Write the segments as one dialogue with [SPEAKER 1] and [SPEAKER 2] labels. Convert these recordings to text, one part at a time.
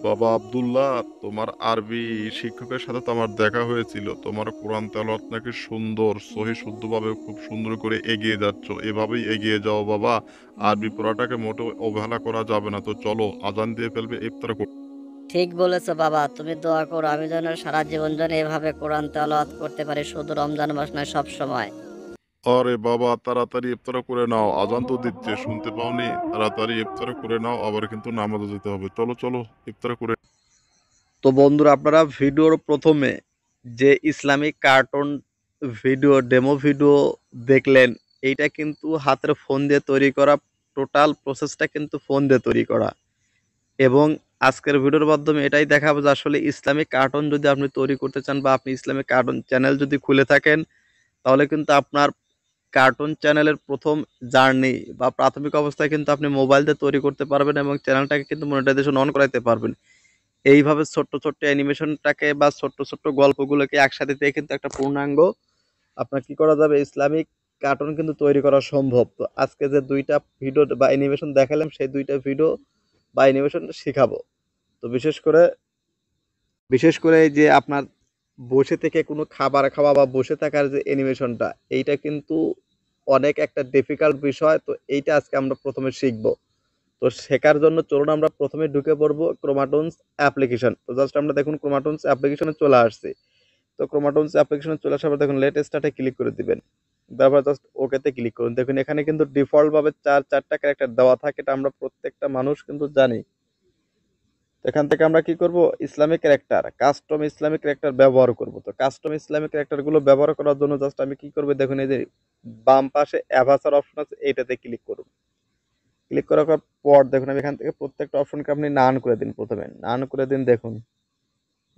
[SPEAKER 1] বাবা আব্দুল্লাহ, তোমার আরবি শিক্ষকের সাথে তো আমার দেখা হয়েছিল। তোমার কোরআন তেলাওয়াত নাকি সুন্দর, সহি শুদ্ধভাবে খুব সুন্দর করে এগিয়ে যাচ্ছ। এভাবেই এগিয়ে যাও বাবা। আরবি পড়াটাকে মোটেও অবহেলা করা যাবে না। তো চলো, আজান দিয়ে ফেলবে, ইফতার করো।
[SPEAKER 2] ঠিক বলেছো বাবা, তুমি দোয়া করো আমি যেন সারা জীবন যেন এভাবে কোরআন তেলাওয়াত করতে পারি, শুধু রমজান মাস নয়, সব সময়।
[SPEAKER 1] আরে বাবা, তাড়াতাড়ি ইফতার করে নাও, আজান তো দিচ্ছে, শুনতে পাওনি? তাড়াতাড়ি ইফতার করে নাও, আবার কিন্তু নামাজে যেতে হবে। চলো চলো, ইফতার করে।
[SPEAKER 3] তো বন্ধুরা, আপনারা ভিডিওর প্রথমে যে Islamic cartoon video demo video দেখলেন, এইটা কিন্তু হাতের ফোন দিয়ে তৈরি করা। টোটাল প্রসেসটা কিন্তু ফোন দিয়ে তৈরি করা। এবং আজকের ভিডিওর মাধ্যমে এটাই দেখাবো যে আসলে ইসলামিক কার্টুন যদি আপনি তৈরি করতে চান বা আপনি ইসলামিক কার্টুন চ্যানেল যদি খুলে থাকেন, তাহলে কিন্তু আপনার কার্টুন চ্যানেলের প্রথম জার্নি বা প্রাথমিক অবস্থায় কিন্তু আপনি মোবাইল দিয়ে তৈরি করতে পারবেন এবং চ্যানেলটাকে কিন্তু মনিটাইজেশন অন করাইতে পারবেন। এইভাবে ছোট্ট ছোট্ট অ্যানিমেশনটাকে বা ছোট্ট ছোট্ট গল্পগুলোকে একসাথে দিয়ে কিন্তু একটা পূর্ণাঙ্গ আপনার কি করা যাবে, ইসলামিক কার্টুন কিন্তু তৈরি করা সম্ভব। তো আজকে যে দুইটা ভিডিও বা অ্যানিমেশন দেখালাম, সেই দুইটা ভিডিও বা অ্যানিমেশন শিখাবো। তো বিশেষ করে এই যে আপনার বসে থেকে কোনো খাবার খাওয়া বা বসে থাকার যে অ্যানিমেশনটা, এইটা কিন্তু অনেক একটা ডিফিকাল্ট বিষয়। তো এইটা আজকে আমরা প্রথমে শিখবো। তো শেখার জন্য চলুন আমরা প্রথমে ঢুকে পড়বো ক্রোমাটুনস অ্যাপ্লিকেশন। তো জাস্ট আমরা দেখুন ক্রোমাটুনস অ্যাপ্লিকেশনে চলে আসছি। তো ক্রোমাটুনস অ্যাপ্লিকেশনে চলে আসার পর দেখুন লেট স্টার্টে ক্লিক করে দিবেন। তারপর জাস্ট ওকেতে ক্লিক করুন। দেখুন এখানে কিন্তু ডিফল্টভাবে চারটা ক্যারেক্টার দেওয়া থাকে, এটা আমরা প্রত্যেকটা মানুষ কিন্তু জানি। তো এখান থেকে আমরা কি করব, Islamic character, custom Islamic character ব্যবহার করব। তো কাস্টম ইসলামিক ক্যারেক্টারগুলো ব্যবহার করার জন্য জাস্ট আমি কি করব, দেখুন এই যে বাম পাশে অ্যাভাসার অপশন আছে, এইটাতে ক্লিক করুন। ক্লিক করার পর দেখুন আমি এখান থেকে প্রত্যেকটা অপশনকে আপনি নান করে দিন। প্রথমে নান করে দিন, দেখুন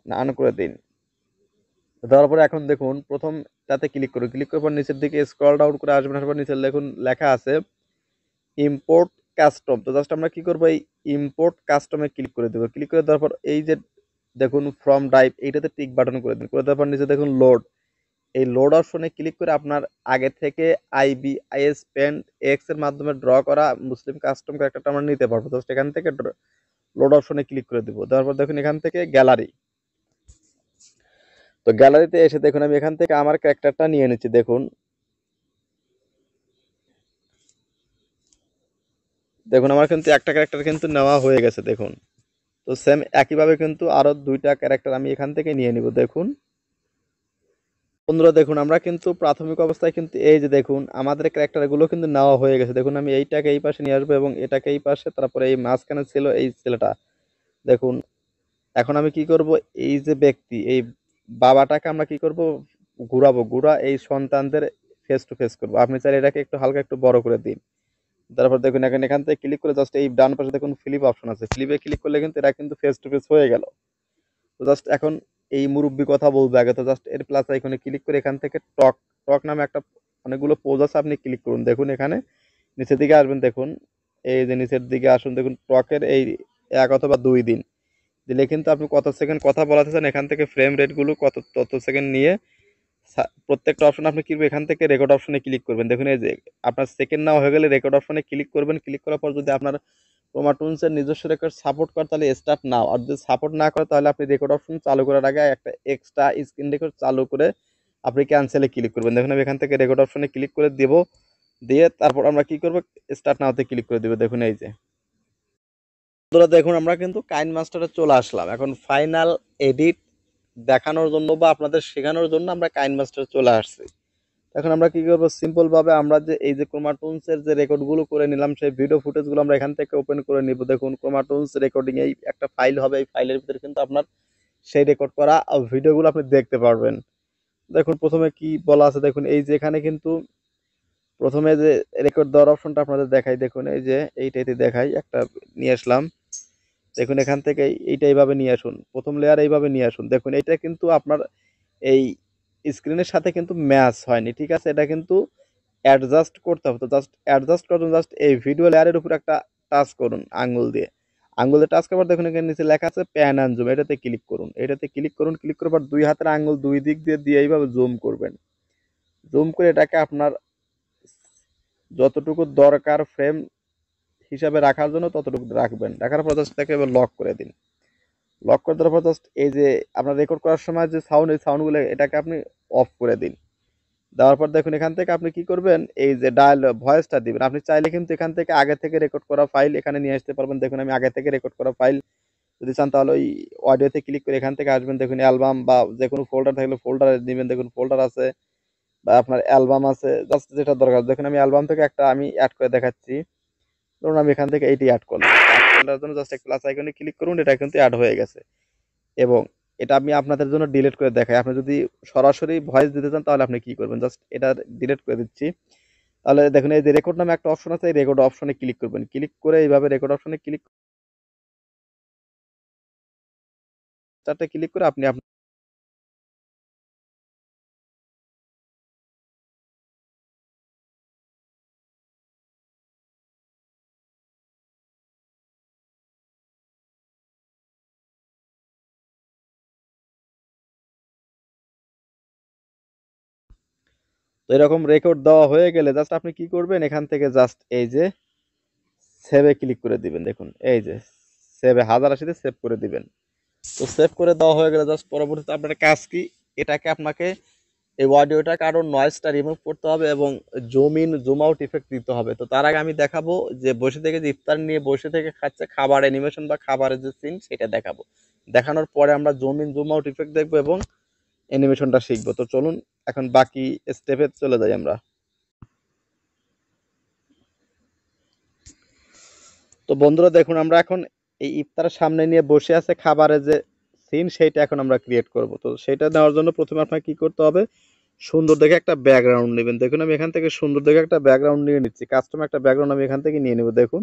[SPEAKER 3] নান করে দিন। দেওয়ার পরে এখন দেখুন প্রথমটাতে ক্লিক করুন। ক্লিক করার পর নিচের দিকে স্ক্রল ডাউন করে আসবেন। আসার পর নিচে দেখুন লেখা আছে ইম্পোর্ট কাস্টম। তো জাস্ট আমরা কি করবো, এই ইম্পোর্ট কাস্টমে ক্লিক করে দেবো। ক্লিক করে দেওয়ার পর এই যে দেখুন ফ্রম ড্রাইভ, এইটাতে টিক বাটন করে দিন। করে দেওয়ার পর নিচে দেখুন লোড, এই লোড অপশনে ক্লিক করে আপনার আগে থেকে আইবিআইএস পেন্ট এক্স এর মাধ্যমে ড্র করা মুসলিম কাস্টম ক্যারেক্টারটা আমরা নিতে পারবো। জাস্ট এখান থেকে লোড অপশনে ক্লিক করে দেবো। দেওয়ার পর দেখুন এখান থেকে গ্যালারি। তো গ্যালারিতে এসে দেখুন আমি এখান থেকে আমার ক্যারেক্টারটা নিয়ে নিচ্ছি। দেখুন দেখুন আমার কিন্তু একটা ক্যারেক্টার কিন্তু নেওয়া হয়ে গেছে দেখুন। তো সেম একইভাবে কিন্তু আরো দুইটা ক্যারেক্টার আমি এখান থেকে নিয়ে নিব। দেখুন বন্ধুরা, দেখুন আমরা কিন্তু প্রাথমিক অবস্থায় কিন্তু এই যে দেখুন আমাদের ক্যারেক্টারগুলো কিন্তু নেওয়া হয়ে গেছে। দেখুন আমি এইটাকে এই পাশে নিয়ে আসবো এবং এটাকে এই পাশে, তারপরে এই মাঝখানে ছিল এই ছেলেটা। দেখুন এখন আমি কি করব, এই যে ব্যক্তি, এই বাবাটাকে আমরা কি করব, ঘুরাবো। এই সন্তানদের ফেস টু ফেস করবো। আপনি চাইলে এটাকে একটু হালকা একটু বড় করে দিন। তারপর দেখুন এখান থেকে ক্লিক করে জাস্ট এই ডান পাশে দেখুন ফ্লিপ অপশন আছে, ফ্লিপে ক্লিক করলে কিন্তু এরা কিন্তু ফেস টু ফেস হয়ে গেল। তো জাস্ট এখন এই মুরব্বী কথা বলবো আগে। তো জাস্ট এর প্লাস আইকনে ক্লিক করে এখান থেকে টক টক নামে একটা অনেকগুলো পোজ আছে, আপনি ক্লিক করুন। দেখুন এখানে নিচের দিকে আসবেন। দেখুন এই যে নিচের দিকে আসুন, দেখুন টকের এই 1 অথবা 2 দিন দিলে কিন্তু আপনি কত সেকেন্ড কথা বলাতে চান, এখান থেকে ফ্রেম রেট গুলো তত সেকেন্ড নিয়ে প্রত্যেকটা অপশন আপনি কি করবেন, এখান থেকে রেকর্ড অপশনে ক্লিক করবেন। দেখুন এই যে আপনার সেকেন্ড নেওয়া হয়ে গেলে রেকর্ড অপশনে ক্লিক করবেন। ক্লিক করার পর যদি আপনার ক্রোমাটুনসের নিজস্ব রেকর্ড সাপোর্ট করে তাহলে স্টার্ট নাও, আর যদি সাপোর্ট না করে তাহলে আপনি রেকর্ড অপশন চালু করার আগে একটা এক্সট্রা স্ক্রিন রেকর্ড চালু করে আপনি ক্যান্সেলে ক্লিক করবেন। দেখুন আমি এখান থেকে রেকর্ড অপশনে ক্লিক করে দেব, দিয়ে তারপর আমরা কি করব, স্টার্ট নাওতে ক্লিক করে দেবো। দেখুন এই যে বন্ধুরা, দেখুন আমরা কিন্তু কাইন মাস্টারে চলে আসলাম। এখন ফাইনাল এডিট দেখানোর জন্য বা আপনাদের শেখানোর জন্য আমরা কাইন মাস্টারে চলে আসছি। এখন আমরা কি করবো, সিম্পল ভাবে আমরা যে এই যে ক্রোমাটুনস এর যে রেকর্ড গুলো করে নিলাম, সেই ভিডিও ফুটেজ গুলো আমরা এখান থেকে ওপেন করে নিব। দেখুন ক্রোমাটুনস রেকর্ডিং এই একটা ফাইল হবে, এই ফাইলের ভিতরে কিন্তু আপনার সেই রেকর্ড করা ভিডিও গুলো আপনি দেখতে পারবেন। দেখুন প্রথমে কি বলা আছে, দেখুন এই যে এখানে কিন্তু প্রথমে যে রেকর্ড দেওয়ার অপশনটা আপনাদের দেখাই। দেখুন এই যে এইটাইতে দেখাই, একটা নিয়ে আসলাম। দেখুন এখান থেকে এইটা এইভাবে নিয়ে আসুন, প্রথম লেয়ার এইভাবে নিয়ে আসুন। দেখুন এটা কিন্তু আপনার এই স্ক্রিনের সাথে কিন্তু ম্যাচ হয়নি, ঠিক আছে? এটা কিন্তু অ্যাডজাস্ট করতে হবে। তো জাস্ট অ্যাডজাস্ট করার জন্য জাস্ট এই ভিডিও লেয়ারের উপর একটা টাচ করুন আঙ্গুল দিয়ে। আঙ্গুল দিয়ে টাচ করার পর দেখুন এখানে নিচে লেখা আছে প্যান অ্যান্ড জুম, এটাতে ক্লিক করুন। এটাতে ক্লিক করুন। ক্লিক করার পর দুই হাতের আঙ্গুল দুই দিক দিয়ে দিয়ে এইভাবে জুম করবেন। জুম করে এটাকে আপনার যতটুকু দরকার ফ্রেম হিসাবে রাখার জন্য ততটুকু রাখবেন। রাখার পর জাস্ট তাকে এবার লক করে দিন। লক করে দেওয়ার পর জাস্ট এই যে আপনার রেকর্ড করার সময় যে সাউন্ড, এই সাউন্ডগুলো এটাকে আপনি অফ করে দিন। দেওয়ার পর দেখুন এখান থেকে আপনি কি করবেন, এই যে ডায়াল ভয়েসটা দিবেন। আপনি চাইলে কিন্তু এখান থেকে আগে থেকে রেকর্ড করা ফাইল এখানে নিয়ে আসতে পারবেন। দেখুন আমি আগে থেকে রেকর্ড করা ফাইল যদি চান তাহলে ওই অডিওতে ক্লিক করে এখান থেকে আসবেন। দেখুন অ্যালবাম বা যে কোনো ফোল্ডার থাকলে ফোল্ডারে দিবেন। দেখুন ফোল্ডার আছে বা আপনার অ্যালবাম আছে, জাস্ট যেটা দরকার। দেখুন আমি অ্যালবাম থেকে একটা আমি অ্যাড করে দেখাচ্ছি। ধরুন আমি এখান থেকে এইটি অ্যাড করলাম। অ্যাড করার জন্য জাস্ট এক প্লাস আইকনে ক্লিক করুন, এটা কিন্তু অ্যাড হয়ে গেছে। এবং এটা আমি আপনাদের জন্য ডিলিট করে দেখাই। আপনি যদি সরাসরি ভয়েস দিতে চান তাহলে আপনি কি করবেন, জাস্ট এটা ডিলিট করে দিচ্ছি। তাহলে দেখুন এই যে রেকর্ড নামে একটা অপশন আছে, এই রেকর্ড অপশনে ক্লিক করবেন। ক্লিক করে এইভাবে রেকর্ড অপশনে ক্লিক করে আপনি তো এরকম রেকর্ড দেওয়া হয়ে গেলে জাস্ট আপনি কি করবেন, এখান থেকে জাস্ট এই যে সেভে ক্লিক করে দিবেন। দেখুন এই যে সেভে 1080 সেভ করে দিবেন। তো সেভ করে দেওয়া হয়ে গেলে জাস্ট পরবর্তীতে আপনার কাজ কি, এটাকে আপনাকে এই অডিওটাকে আরো নয়েজটা রিমুভ করতে হবে এবং zoom in zoom out effect দিতে হবে। তো তার আগে আমি দেখাবো যে বসে থেকে যে ইফতার নিয়ে বসে থেকে খাচ্ছে খাবার অ্যানিমেশন বা খাবারের যে সিন সেটা দেখাবো। দেখানোর পরে আমরা zoom in zoom out effect দেখবো এবং অ্যানিমেশনটা শিখবো। তো চলুন এখন বাকি স্টেপে চলে যাই আমরা। তো বন্ধুরা দেখুন আমরা এখন এই ইফতারের সামনে নিয়ে বসে আছে খাবারের যে সিন সেইটা এখন আমরা ক্রিয়েট করব। তো সেটা দেওয়ার জন্য প্রথমে আপনাকে কি করতে হবে, সুন্দর দেখে একটা ব্যাকগ্রাউন্ড নেবেন। দেখুন আমি এখান থেকে সুন্দর দেখে একটা ব্যাকগ্রাউন্ড নিয়ে নিচ্ছি, কাস্টম একটা ব্যাকগ্রাউন্ড আমি এখান থেকে নিয়ে নেব। দেখুন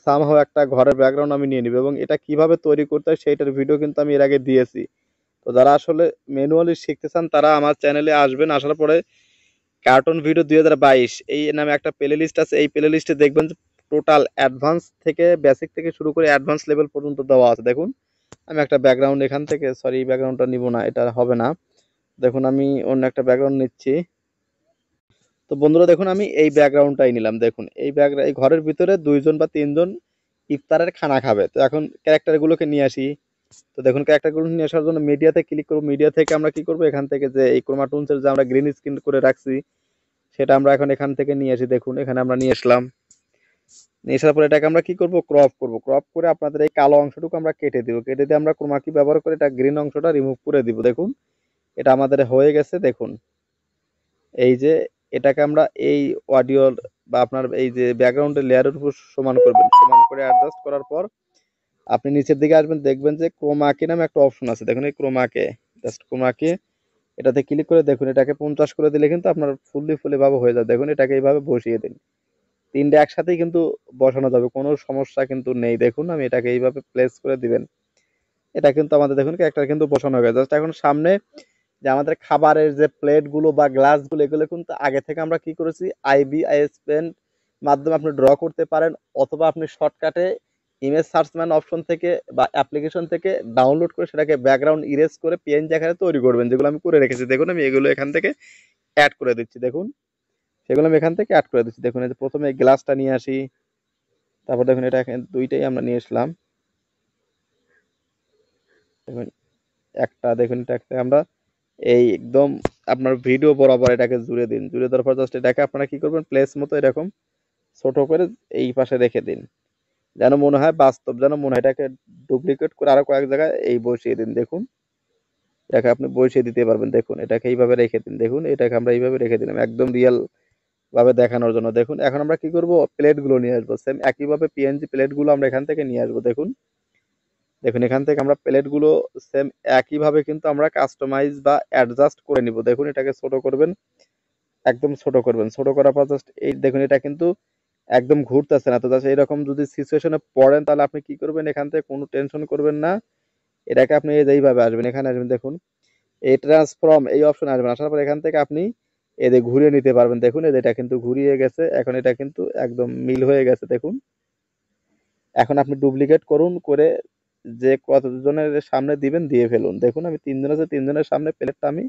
[SPEAKER 3] সামহাও একটা ঘরের ব্যাকগ্রাউন্ড আমি নিয়ে নিব এবং এটা কিভাবে তৈরি করতে হয় সেইটার ভিডিও কিন্তু আমি এর আগে দিয়েছি। তো যারা আসলে ম্যানুয়ালি শিখতে চান তারা আমার চ্যানেলে আসবেন, আসার পরে কার্টুন ভিডিও 2022 এই নামে একটা প্লে লিস্ট আছে। এই প্লে লিস্টে দেখবেন যে টোটাল অ্যাডভান্স থেকে বেসিক থেকে শুরু করে অ্যাডভান্স লেভেল পর্যন্ত দেওয়া আছে। দেখুন আমি একটা ব্যাকগ্রাউন্ড এখান থেকে, সরি এই ব্যাকগ্রাউন্ডটা নিব না, এটা হবে না। দেখুন আমি অন্য একটা ব্যাকগ্রাউন্ড নিচ্ছি। তো বন্ধুরা দেখুন আমি এই ব্যাকগ্রাউন্ডটাই নিলাম। দেখুন এই ঘরের ভিতরে 2 জন বা 3 জন ইফতারের খানা খাবে। তো এখন ক্যারেক্টারগুলোকে নিয়ে আসি। তো দেখুন ক্যারেক্টারগুলো নিয়ে আসার জন্য মিডিয়াতে ক্লিক করব। মিডিয়া থেকে আমরা কি করব, এখান থেকে যে এই ক্রোমাটুনসের যে আমরা গ্রিন স্ক্রিন করে রাখছি সেটা আমরা এখন এখান থেকে নিয়ে আসি। দেখুন এখানে আমরা নিয়ে আসলাম। নিয়ে আসার পরে এটাকে আমরা কি করব, ক্রপ করব। ক্রপ করে আপনাদের এই কালো অংশটুকু আমরা কেটে দিব। কেটে দিয়ে আমরা ক্রোমা কি ব্যবহার করে এটা গ্রিন অংশটা রিমুভ করে দিব। দেখুন এটা আমাদের হয়ে গেছে। দেখুন এই যে এটাকে আমরা এই অডিওর বা আপনার এই যে ব্যাকগ্রাউন্ডের লেয়ারের উপর সমান করবেন। সমান করে অ্যাডজাস্ট করার পর আপনি নিচের দিকে আসবেন, দেখবেন যে ক্রোমাকে নামে একটা অপশন আছে। দেখুন এই ক্রোমাকে, জাস্ট ক্রোমাকে এটাতে ক্লিক করে দেখুন এটাকে 50 করে দিলে কিন্তু আপনার ফুললি ভাবে হয়ে যায়। দেখুন এটাকে এইভাবে বসিয়ে দিন। তিনটে একসাথেই কিন্তু বসানো যাবে, কোনো সমস্যা কিন্তু নেই। দেখুন আমি এটাকে এইভাবে প্লেস করে দিবেন। এটা কিন্তু আমাদের দেখুন একটা কিন্তু বসানো হয়ে গেছে। জাস্ট এখন সামনে যে আমাদের খাবারের যে প্লেট গুলো বা গ্লাস গুলো এগুলো কিন্তু আগে থেকে আমরা কি করেছি আইবিআইএস পেন মাধ্যমে আপনি ড্র করতে পারেন, অথবা আপনি শর্টকাটে ইমেজ সার্চম্যান অপশন থেকে বা অ্যাপ্লিকেশন থেকে ডাউনলোড করে সেটাকে ব্যাকগ্রাউন্ড ইরেজ করে পিএনজি আকারে তৈরি করবেন, যেগুলো আমি করে রেখেছি। দেখুন আমি এগুলো এখান থেকে অ্যাড করে দিচ্ছি। দেখুন সেগুলো আমি এখান থেকে অ্যাড করে দিচ্ছি। দেখুন এই যে প্রথমে এই গ্লাসটা নিয়ে আসি, তারপর দেখুন এটা দুইটাই আমরা নিয়ে আসলাম। দেখুন একটা, দেখুন এটাকে আমরা এই একদম আপনার ভিডিও বরাবর এটাকে জুড়ে দিন। জুড়ে দেওয়ার পর জাস্ট এটাকে আপনারা কি করবেন, প্লেস মতো এরকম ছোট করে এই পাশে রেখে দিন, যেন মনে হয় বাস্তব, যেন মনে হয়। এটাকে ডুপ্লিকেট করে আরো কয়েক জায়গায় এই বসিয়ে দিন। দেখুন এটাকে আপনি বসিয়ে দিতে পারবেন। দেখুন এটাকে এইভাবে রেখে দিন। দেখুন এটাকে আমরা এইভাবে রেখে দিলাম একদম রিয়েল ভাবে দেখানোর জন্য। দেখুন এখন আমরা কি করব, প্লেট গুলো নিয়ে আসবো। সেম একইভাবে পিএনজি প্লেট গুলো আমরা এখান থেকে নিয়ে আসবো। দেখুন দেখুন এখান থেকে আমরা প্লেট গুলো সেম একইভাবে কিন্তু আমরা কাস্টমাইজ বা অ্যাডজাস্ট করে নিব। দেখুন এটাকে ছোট করবেন, একদম ছোট করবেন। ছোট করার পর জাস্ট এই দেখুন এটা কিন্তু একদম ঘুরতেছে না। তো জাস্ট এরকম যদি সিচুয়েশনে পড়েন তাহলে আপনি কি করবেন, এখান থেকে কোনো টেনশন করবেন না। এটাকে আপনি এইভাবে আসবেন, এখানে আসবেন। দেখুন এই ট্রান্সফর্ম এই অপশন আসবেন। আসার পর এখান থেকে আপনি এদের ঘুরিয়ে নিতে পারবেন। দেখুন এটা কিন্তু ঘুরিয়ে গেছে, এখন এটা কিন্তু একদম মিল হয়ে গেছে। দেখুন এখন আপনি ডুপ্লিকেট করুন, করে যে কতজনের সামনে দিবেন দিয়ে ফেলুন। দেখুন আমি 3 জন আছে, 3 জনের সামনে প্লেটটা আমি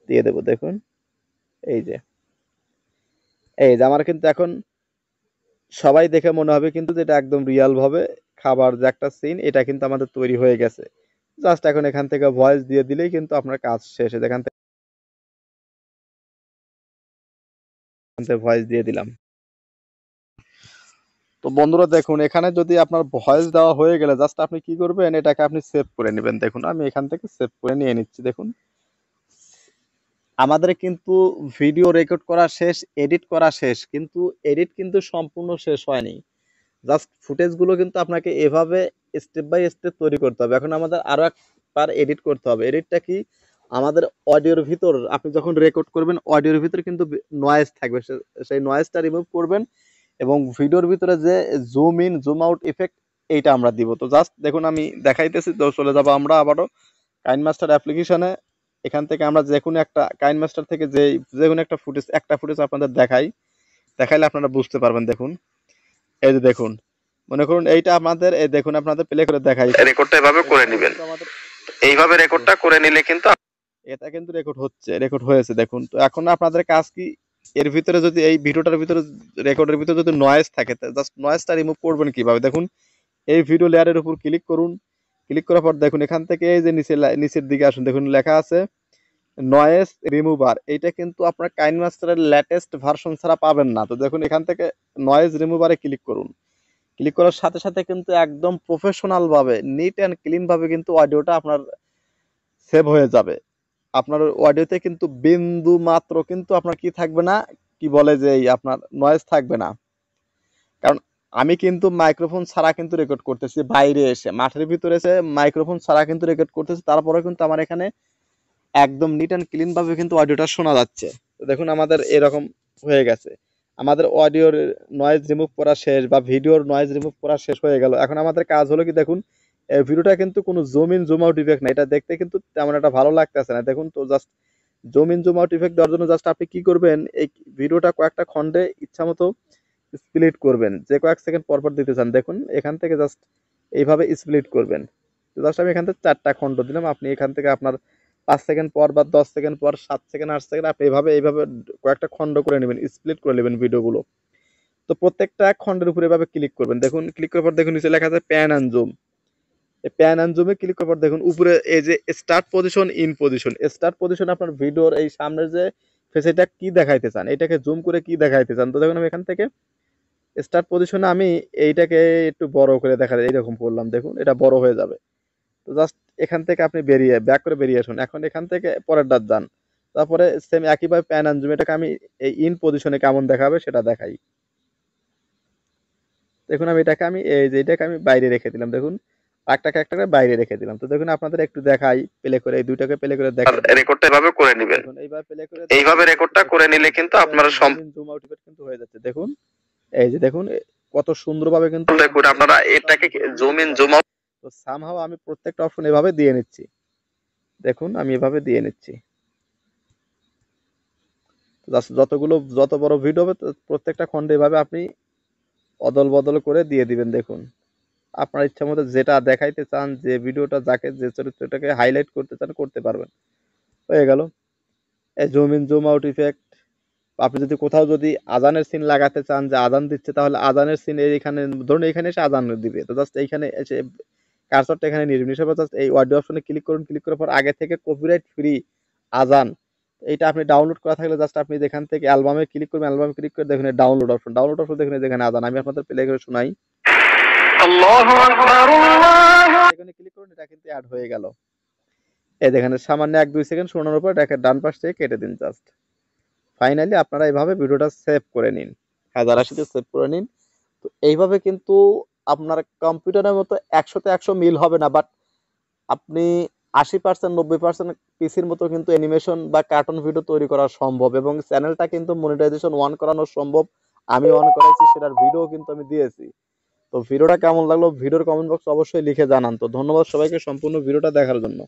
[SPEAKER 3] দিয়ে দেবো। দেখুন এই যে এই যে আমার কিন্তু এখন সবাই দেখে মনে হবে কিন্তু যে এটা একদম রিয়াল ভাবে খাবার যে একটা সিন, এটা কিন্তু আমাদের তৈরি হয়ে গেছে। জাস্ট এখন এখান থেকে ভয়েস দিয়ে দিলেই কিন্তু আপনার কাজ শেষ। এখান থেকে ভয়েস দিয়ে দিলাম। তো বন্ধুরা দেখুন, এখানে যদি আপনার ভয়েস দেওয়া হয়ে গেলে জাস্ট আপনি কি করবেন, এটাকে আপনি সেভ করে নেবেন। দেখুন আমি এখান থেকে সেভ করে নিয়ে নিচ্ছি। দেখুন আমাদের কিন্তু ভিডিও রেকর্ড করা শেষ, এডিট করা শেষ, কিন্তু এডিট কিন্তু সম্পূর্ণ শেষ হয়নি। জাস্ট ফুটেজগুলো কিন্তু আপনাকে এভাবে স্টেপ বাই স্টেপ তৈরি করতে হবে। এখন আমাদের আরও একবার এডিট করতে হবে। এডিটটা কি, আমাদের অডিওর ভিতর আপনি যখন রেকর্ড করবেন অডিওর ভিতরে কিন্তু নয়েজ থাকবে, সেই নয়েজটা রিমুভ করবেন এবং ভিডিওর ভিতরে যে zoom in zoom out effect, এইটা আমরা দিব। তো জাস্ট দেখুন আমি দেখাইতেছি। তো চলে যাবো আমরা আবারও কাইনমাস্টার অ্যাপ্লিকেশনে। এখান থেকে আমরা যে কোনো একটা কাইনমাস্টার থেকে যে কোনো একটা ফুটেজ আপনাদের দেখাইলে আপনারা বুঝতে পারবেন। দেখুন এই যে দেখুন, মনে করুন এইটা আমাদের, এই দেখুন আপনাদের প্লে করে দেখাই। রেকর্ডটা এভাবে করে নেবেন, এইভাবে রেকর্ডটা করে নিলে কিন্তু এটা কিন্তু রেকর্ড হয়েছে। দেখুন তো এখন আপনাদের কাজ কি, এর ভিতরে যদি এই ভিডিওটার ভিতরে রেকর্ডের ভিতরে যদি নয়েজ থাকে, জাস্ট নয়েজটা রিমুভ করবেন কিভাবে। দেখুন এই ভিডিও লেয়ারের উপর ক্লিক করুন। ক্লিক করার পর দেখুন এখান থেকে এই যে নিচের দিকে আসুন, দেখুন লেখা আছে নয়েজ রিমুভার। এইটা কিন্তু আপনার কাইনমাস্টারের লেটেস্ট ভার্সন ছাড়া পাবেন না। তো দেখুন এখান থেকে নয়েজ রিমুভারে ক্লিক করুন। ক্লিক করার সাথে সাথে কিন্তু একদম প্রফেশনাল ভাবে, নিট অ্যান্ড ক্লিন ভাবে কিন্তু অডিওটা আপনার সেভ হয়ে যাবে। আপনার অডিওতে কিন্তু বিন্দু মাত্র কিন্তু আপনার কি থাকবে না, কি বলে যে এই আপনার নয়েজ থাকবে না। কারণ আমি কিন্তু মাইক্রোফোন ছাড়া কিন্তু রেকর্ড করতেছি, বাইরে এসে মাঠের ভিতরে এসে মাইক্রোফোন ছাড়া কিন্তু রেকর্ড করতেছি, তারপরে কিন্তু আমার এখানে একদম নিট অ্যান্ড ক্লিন ভাবে কিন্তু অডিওটা শোনা যাচ্ছে। তো দেখুন আমাদের এরকম হয়ে গেছে। আমাদের অডিওর নয়েজ রিমুভ করা শেষ বা ভিডিওর নয়েজ রিমুভ করা শেষ হয়ে গেল। এখন আমাদের কাজ হলো কি, দেখুন এই ভিডিওটা কিন্তু কোনো zoom in zoom out effect না, এটা দেখতে কিন্তু তেমন একটা ভালো লাগতেছে না। দেখুন তো just zoom in zoom out effect দেওয়ার জন্য জাস্ট আপনি কি করবেন, এই ভিডিওটা কয়েকটা খণ্ডে ইচ্ছা মতো স্প্লিট করবেন, যে কয়েক সেকেন্ড পর পর দিতে চান। দেখুন এখান থেকে জাস্ট এইভাবে স্প্লিট করবেন। তো জাস্ট আমি এখান থেকে 4টা খণ্ড দিলাম। আপনি এখান থেকে আপনার 5 সেকেন্ড পর বা 10 সেকেন্ড পর, 7 সেকেন্ড 8 সেকেন্ড আপনি এইভাবে কয়েকটা খণ্ড করে নেবেন, স্প্লিট করে নেবেন ভিডিওগুলো। তো প্রত্যেকটা খণ্ডের উপরে এভাবে ক্লিক করবেন। দেখুন ক্লিক করার পর দেখুন নিচে লেখা আছে প্যান অ্যান্ড জুম। এই প্যান অ্যান্ড জুমে ক্লিক করার পর দেখুন উপরে এই যে start position in position, start position আপনার ভিডিওর এই সামনের যে ফেসিটা কি দেখাইতে চান, এটাকে জুম করে কি দেখাইতে চান। তো দেখুন আমি এখান থেকে স্টার্ট পজিশনে আমি এইটাকে একটু বড় করে দেখাতে এইরকম করলাম। দেখুন এটা বড় হয়ে যাবে। তো জাস্ট এখান থেকে আপনি ব্যাক করে বেরিয়ে আসুন। এখন এখান থেকে পরের ডাত যান, তারপরে সেম একইভাবে প্যান অ্যান্ড জুম, এটাকে আমি এই ইন পজিশনে কেমন দেখাবে সেটা দেখাই। দেখুন এটাকে আমি বাইরে রেখে দিলাম। দেখুন একটা করে বাইরে রেখে দিলাম। তো দেখুন আপনাদের একটু দেখাই প্লে করে, এই দুইটাকে প্লে করে দেখাই। রেকর্ডটা এভাবে করে নেবেন, এইভাবে প্লে করে এইভাবে রেকর্ডটা করে নিলে কিন্তু আপনারা জুম আউট কিন্তু হয়ে যাচ্ছে। দেখুন এই যে দেখুন কত সুন্দরভাবে কিন্তু দেখুন আপনারা এটাকে জুম ইন জুম আউট। তো সামহাও আমি প্রত্যেকটা অপশন এভাবে দিয়ে নিচ্ছি। দেখুন আমি এভাবে দিয়ে নিচ্ছি। যত বড় ভিডিও হবে প্রত্যেকটা খণ্ডে এভাবে আপনি অদল বদল করে দিয়ে দিবেন। দেখুন আপনার ইচ্ছা মতো যেটা দেখাইতে চান, যে ভিডিওটা যাকে যে চরিত্রটাকে হাইলাইট করতে চান করতে পারবেন। হয়ে গেল এই zoom in zoom out effect. আপনি যদি কোথাও যদি আজানের সিন লাগাতে চান, যে আজান দিচ্ছে, তাহলে আজানের সিন এইখানে ধরুন এখানে এসে আজান দিবে, তো জাস্ট এইখানে এসে কার্সরটা এখানে নিয়ে যাবেন। হিসেবে জাস্ট এই অডিও অপশনে ক্লিক করুন। ক্লিক করার পর আগে থেকে কপিরাইট ফ্রি আজান, এইটা আপনি ডাউনলোড করা থাকলে জাস্ট আপনি এখান থেকে অ্যালবামে ক্লিক করবেন। অ্যালবামে ক্লিক করে দেখুন ডাউনলোড অপশন দেখুন, যেখানে আজান আমি আপনাদের প্লে করে শোনাই। আল্লাহু আকবার, এখানে ক্লিক করুন, এটা কিন্তু অ্যাড হয়ে গেল। এই দেখেন সামান্য 1-2 সেকেন্ড শোনানোর পর এটাকে ডান পাশ থেকে কেটে দিন। জাস্ট ফাইনালি আপনারা এইভাবে ভিডিওটা সেভ করে নিন, 1080 সেভ করে নিন। তো এইভাবে কিন্তু আপনার কম্পিউটারের মতো 100-তে 100 মিল হবে না, বাট আপনি 80% 90% পিসির মতো কিন্তু অ্যানিমেশন বা কার্টুন ভিডিও তৈরি করা সম্ভব, এবং চ্যানেলটা কিন্তু মনিটাইজেশন অন করানো সম্ভব। আমি অন করাইছি, সেটার ভিডিও কিন্তু আমি দিয়েছি। তো ভিডিওটা কেমন লাগলো ভিডিওর কমেন্ট বক্স অবশ্যই লিখে জানান। তো ধন্যবাদ সবাইকে সম্পূর্ণ ভিডিওটা দেখার জন্য।